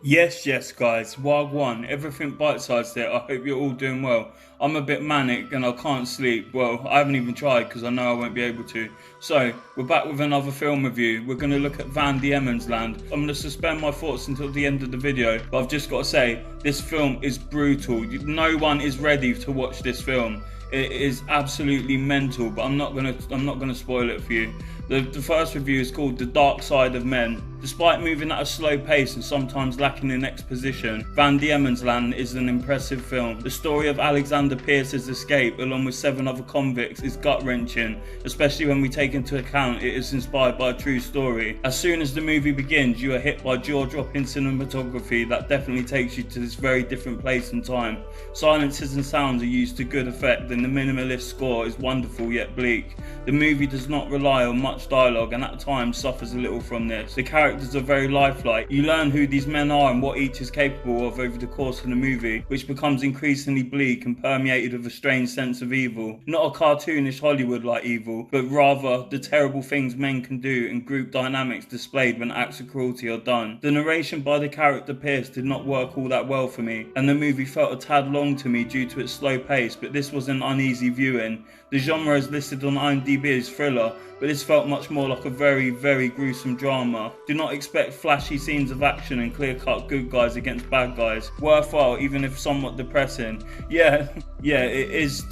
Yes, guys. Wagwan. Everything bite-sized there. I hope you're all doing well. I'm a bit manic and I can't sleep. Well, I haven't even tried because I know I won't be able to. So, we're back with another film review. We're going to look at Van Diemen's Land. I'm going to suspend my thoughts until the end of the video, but I've just got to say, this film is brutal. No one is ready to watch this film. It is absolutely mental, but I'm not gonna spoil it for you. The first review is called The Dark Side of Men. Despite moving at a slow pace and sometimes lacking in exposition, Van Diemen's Land is an impressive film. The story of Alexander Pierce's escape, along with 7 other convicts, is gut-wrenching, especially when we take into account it is inspired by a true story. As soon as the movie begins, you are hit by jaw-dropping cinematography that definitely takes you to this very different place and time. Silences and sounds are used to good effect, and the minimalist score is wonderful yet bleak. The movie does not rely on much dialogue and at times suffers a little from this. The characters are very lifelike. You learn who these men are and what each is capable of over the course of the movie, which becomes increasingly bleak and permeated with a strange sense of evil. Not a cartoonish Hollywood-like evil, but rather the terrible things men can do and group dynamics displayed when acts of cruelty are done. The narration by the character Pierce did not work all that well for me, and the movie felt a tad long to me due to its slow pace, but this was an uneasy viewing. The genre is listed on IMDb as thriller, but this felt much more like a very gruesome drama. Do not expect flashy scenes of action and clear-cut good guys against bad guys. Worthwhile, even if somewhat depressing. Yeah, it is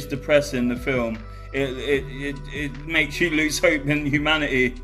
depressing, the film. It makes you lose hope in humanity.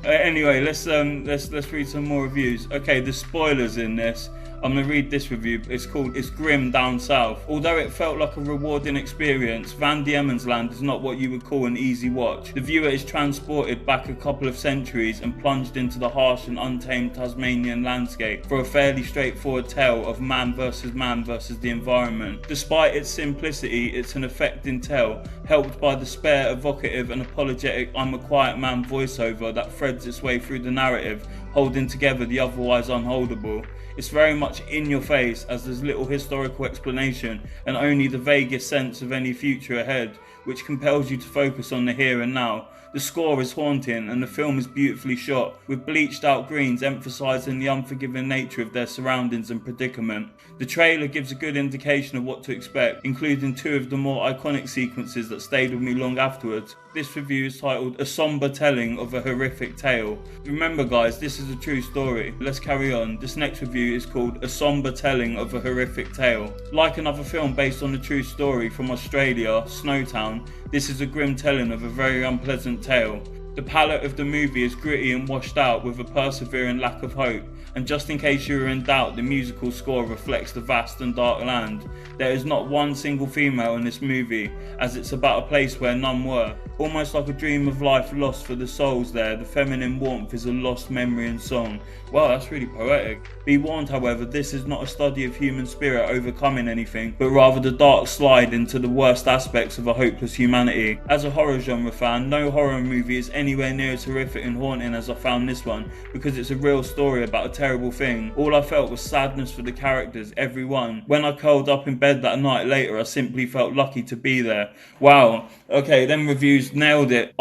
Anyway, let's read some more reviews. Okay, the spoilers in this. I'm going to read this review. It's Grim Down South. Although it felt like a rewarding experience, Van Diemen's Land is not what you would call an easy watch. The viewer is transported back a couple of centuries and plunged into the harsh and untamed Tasmanian landscape for a fairly straightforward tale of man versus the environment. Despite its simplicity, it's an affecting tale, helped by the spare, evocative and apologetic "I'm a quiet man" voiceover that threads its way through the narrative, holding together the otherwise unholdable. It's very much in your face, as there's little historical explanation and only the vaguest sense of any future ahead, which compels you to focus on the here and now. The score is haunting and the film is beautifully shot, with bleached out greens emphasising the unforgiving nature of their surroundings and predicament. The trailer gives a good indication of what to expect, including 2 of the more iconic sequences that stayed with me long afterwards. This review is titled A Somber Telling of a Horrific Tale. Remember guys, this is a true story. Let's carry on. This next review is called A Somber Telling of a Horrific Tale. Like another film based on a true story from Australia, Snowtown, this is a grim telling of a very unpleasant tale. The palette of the movie is gritty and washed out with a persevering lack of hope, and just in case you were in doubt, the musical score reflects the vast and dark land. There is not one single female in this movie, as it's about a place where none were. Almost like a dream of life lost for the souls there, the feminine warmth is a lost memory and song. Wow, that's really poetic. Be warned, however, this is not a study of human spirit overcoming anything, but rather the dark slide into the worst aspects of a hopeless humanity. As a horror genre fan, no horror movie is anywhere near as horrific and haunting as I found this one, because it's a real story about a terrible thing. All I felt was sadness for the characters, everyone. When I curled up in bed that night later, I simply felt lucky to be there. Wow. Okay, them reviews nailed it.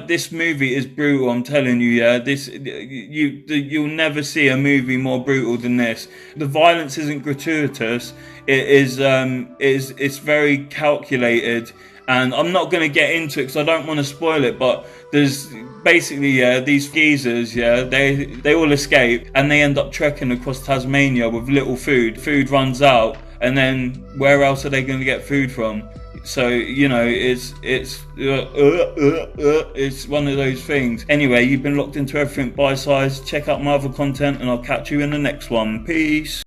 This movie is brutal, I'm telling you, yeah. You'll never see a movie more brutal than this. The violence isn't gratuitous. It's very calculated. And I'm not going to get into it because I don't want to spoil it, but there's basically, these geezers, they all escape and they end up trekking across Tasmania with little food. Food runs out, and then where else are they going to get food from? So, it's one of those things. Anyway, you've been locked into Everything Bite Size. Check out my other content and I'll catch you in the next one. Peace.